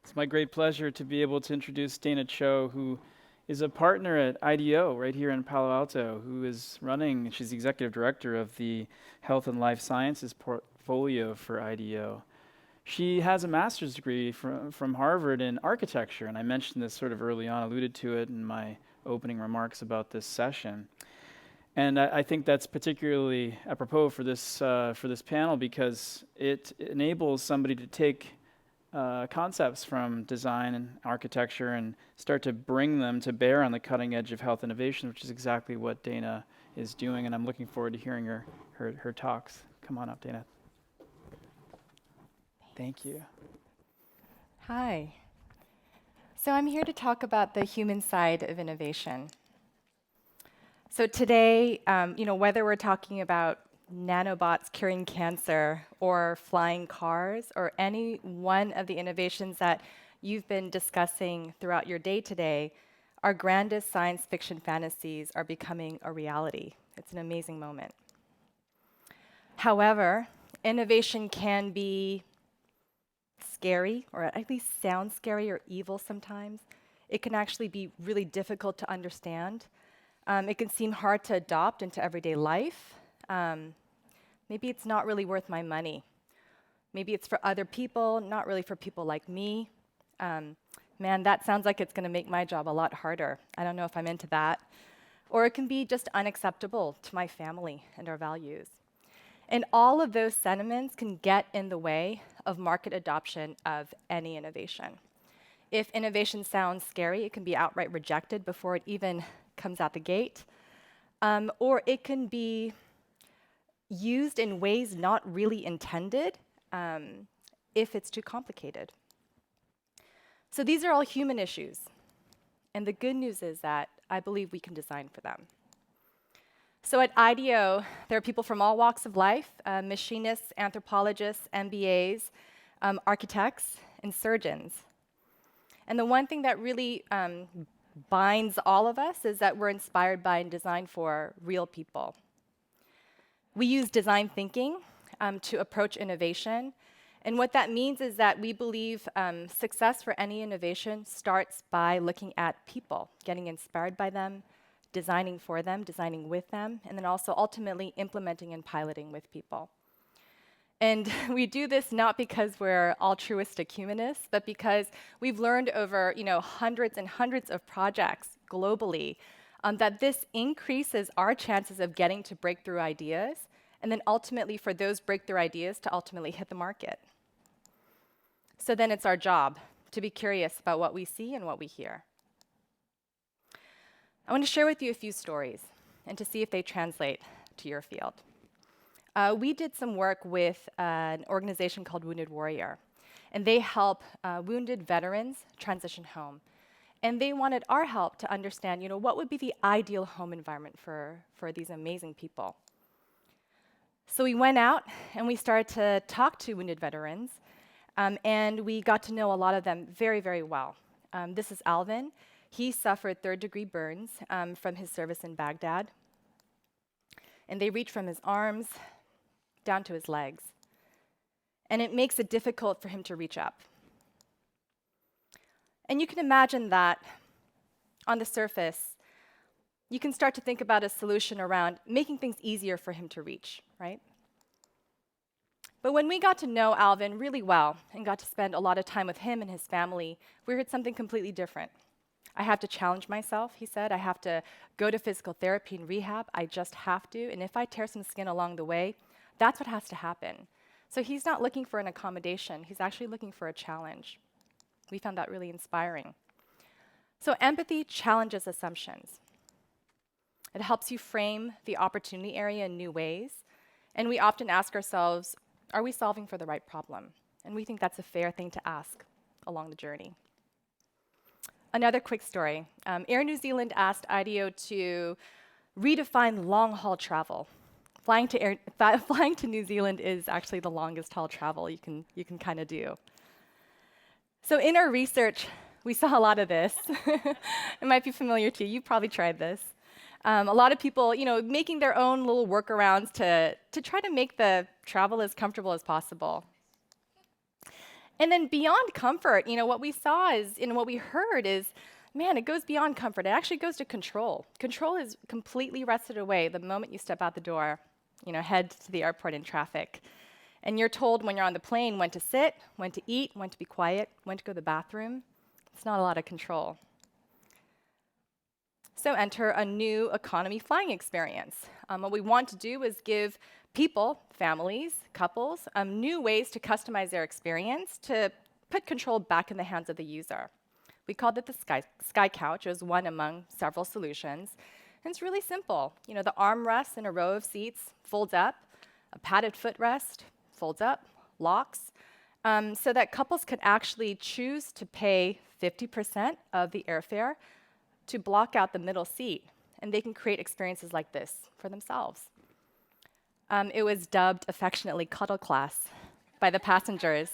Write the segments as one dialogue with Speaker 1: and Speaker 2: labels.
Speaker 1: It's my great pleasure to be able to introduce Dana Cho, who is a partner at IDEO right here in Palo Alto, who is running, she's the executive director of the Health and Life Sciences portfolio for IDEO. She has a master's degree from Harvard in architecture, and I mentioned this sort of early on, alluded to it in my opening remarks about this session. And I think that's particularly apropos for this panel because it enables somebody to take concepts from design and architecture and start to bring them to bear on the cutting edge of health innovation, which is exactly what Dana is doing. And I'm looking forward to hearing her talks. Come on up, Dana. Thank you.
Speaker 2: Hi. So I'm here to talk about the human side of innovation. So today, whether we're talking about nanobots curing cancer or flying cars or any one of the innovations that you've been discussing throughout your day today, our grandest science fiction fantasies are becoming a reality. It's an amazing moment. However, innovation can be scary, or at least sound scary or evil sometimes. It can actually be really difficult to understand. It can seem hard to adopt into everyday life. Maybe it's not really worth my money. Maybe it's for other people, not really for people like me. Man, that sounds like it's going to make my job a lot harder. I don't know if I'm into that. Or it can be just unacceptable to my family and our values. And all of those sentiments can get in the way of market adoption of any innovation. If innovation sounds scary, it can be outright rejected before it even comes out the gate. Or it can be used in ways not really intended if it's too complicated. So these are all human issues. And the good news is that I believe we can design for them. So at IDEO, there are people from all walks of life, machinists, anthropologists, MBAs, architects, and surgeons. And the one thing that really binds all of us is that we're inspired by and designed for real people. We use design thinking to approach innovation. And what that means is that we believe success for any innovation starts by looking at people, getting inspired by them, designing for them, designing with them, and then also ultimately implementing and piloting with people. And we do this not because we're altruistic humanists, but because we've learned over hundreds and hundreds of projects globally that this increases our chances of getting to breakthrough ideas, and then ultimately for those breakthrough ideas to ultimately hit the market. So then it's our job to be curious about what we see and what we hear. I want to share with you a few stories and to see if they translate to your field. We did some work with an organization called Wounded Warrior, and they help wounded veterans transition home. And they wanted our help to understand, what would be the ideal home environment for these amazing people. So we went out and we started to talk to wounded veterans, and we got to know a lot of them very, very well. This is Alvin. He suffered third-degree burns from his service in Baghdad. And they reach from his arms down to his legs. And it makes it difficult for him to reach up. And you can imagine that on the surface, you can start to think about a solution around making things easier for him to reach, right? But when we got to know Alvin really well and got to spend a lot of time with him and his family, we heard something completely different. I have to challenge myself, he said. I have to go to physical therapy and rehab. I just have to. And if I tear some skin along the way, that's what has to happen. So he's not looking for an accommodation. He's actually looking for a challenge. We found that really inspiring. So empathy challenges assumptions. It helps you frame the opportunity area in new ways. And we often ask ourselves, are we solving for the right problem? And we think that's a fair thing to ask along the journey. Another quick story. Air New Zealand asked IDEO to redefine long-haul travel. Flying to New Zealand is actually the longest haul travel you can kind of do. So in our research, we saw a lot of this. It might be familiar to you. You've probably tried this. A lot of people, making their own little workarounds to try to make the travel as comfortable as possible. And then beyond comfort, what we saw is, and what we heard is, man, it goes beyond comfort. It actually goes to control. Control is completely wrested away the moment you step out the door, head to the airport in traffic. And you're told when you're on the plane when to sit, when to eat, when to be quiet, when to go to the bathroom. It's not a lot of control. So enter a new economy flying experience. What we want to do is give people, families, couples, new ways to customize their experience to put control back in the hands of the user. We called it the Sky Couch. It was one among several solutions. And it's really simple. The armrest in a row of seats folds up, a padded footrest folds up, locks, so that couples could actually choose to pay 50% of the airfare to block out the middle seat, and they can create experiences like this for themselves. It was dubbed affectionately Cuddle Class by the passengers.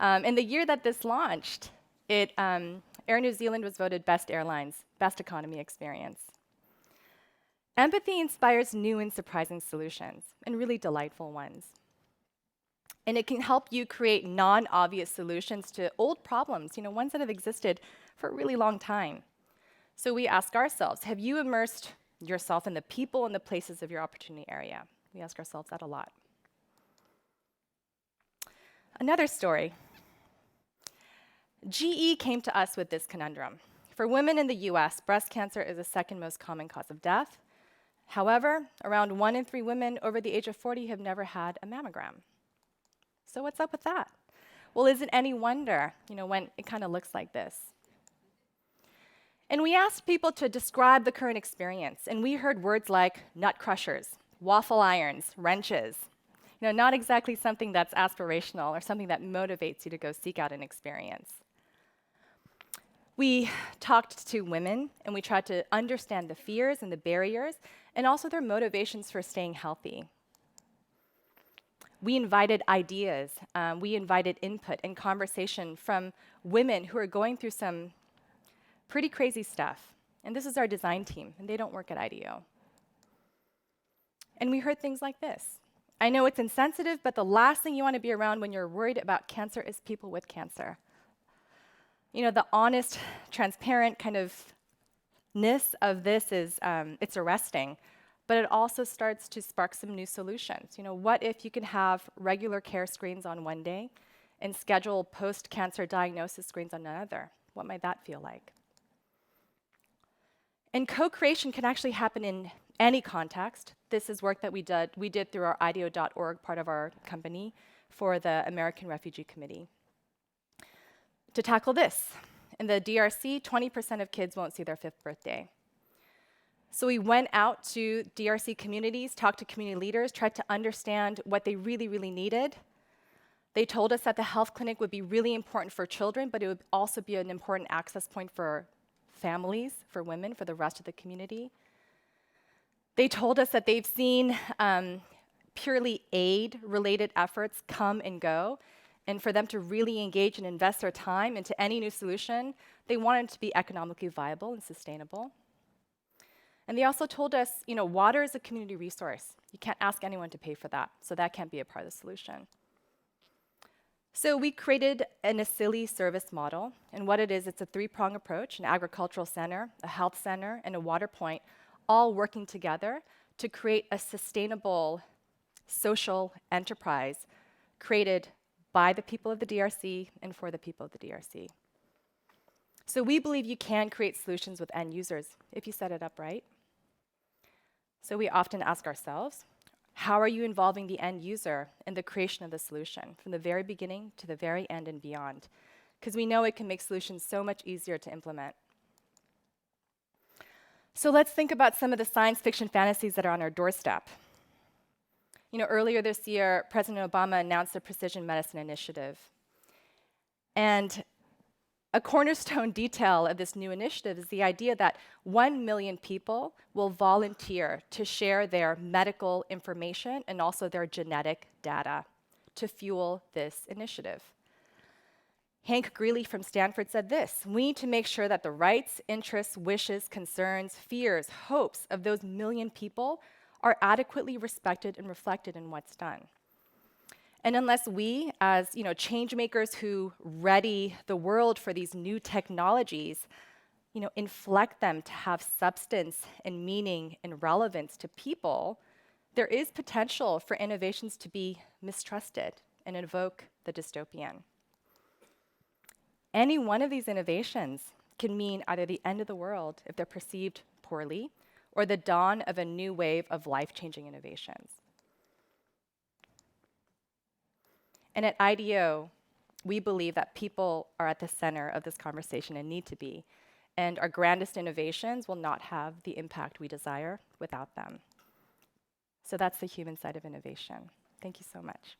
Speaker 2: In the year that this launched, Air New Zealand was voted Best Airlines, Best Economy Experience. Empathy inspires new and surprising solutions, and really delightful ones. And it can help you create non-obvious solutions to old problems, ones that have existed for a really long time. So we ask ourselves, have you immersed yourself in the people and the places of your opportunity area? We ask ourselves that a lot. Another story. GE came to us with this conundrum. For women in the US, breast cancer is the second most common cause of death. However, around 1 in 3 women over the age of 40 have never had a mammogram. So what's up with that? Well, is it any wonder, when it kind of looks like this? And we asked people to describe the current experience, and we heard words like nut crushers, waffle irons, wrenches. Not exactly something that's aspirational or something that motivates you to go seek out an experience. We talked to women, and we tried to understand the fears and the barriers, and also their motivations for staying healthy. We invited ideas, we invited input and conversation from women who are going through some pretty crazy stuff. And this is our design team, and they don't work at IDEO. And we heard things like this. I know it's insensitive, but the last thing you want to be around when you're worried about cancer is people with cancer. The honest, transparent kind of-ness of this is, it's arresting, but it also starts to spark some new solutions. What if you can have regular care screens on one day and schedule post-cancer diagnosis screens on another? What might that feel like? And co-creation can actually happen in any context. This is work that we did through our IDEO.org, part of our company, for the American Refugee Committee. To tackle this, in the DRC, 20% of kids won't see their 5th birthday. So we went out to DRC communities, talked to community leaders, tried to understand what they really, really needed. They told us that the health clinic would be really important for children, but it would also be an important access point for families, for women, for the rest of the community. They told us that they've seen purely aid-related efforts come and go, and for them to really engage and invest their time into any new solution, they wanted it to be economically viable and sustainable. And they also told us, water is a community resource. You can't ask anyone to pay for that, so that can't be a part of the solution. So we created an ASILI service model, and what it is, it's a 3-prong approach: an agricultural center, a health center, and a water point, all working together to create a sustainable social enterprise created by the people of the DRC and for the people of the DRC. So we believe you can create solutions with end users if you set it up right. So we often ask ourselves, how are you involving the end user in the creation of the solution, from the very beginning to the very end and beyond? Because we know it can make solutions so much easier to implement. So let's think about some of the science fiction fantasies that are on our doorstep. Earlier this year, President Obama announced the Precision Medicine Initiative. And a cornerstone detail of this new initiative is the idea that 1 million people will volunteer to share their medical information and also their genetic data to fuel this initiative. Hank Greeley from Stanford said this: we need to make sure that the rights, interests, wishes, concerns, fears, hopes of those 1 million people are adequately respected and reflected in what's done. And unless we, as change makers who ready the world for these new technologies, inflect them to have substance and meaning and relevance to people, there is potential for innovations to be mistrusted and invoke the dystopian. Any one of these innovations can mean either the end of the world if they're perceived poorly, or the dawn of a new wave of life-changing innovations. And at IDEO, we believe that people are at the center of this conversation and need to be, and our grandest innovations will not have the impact we desire without them. So that's the human side of innovation. Thank you so much.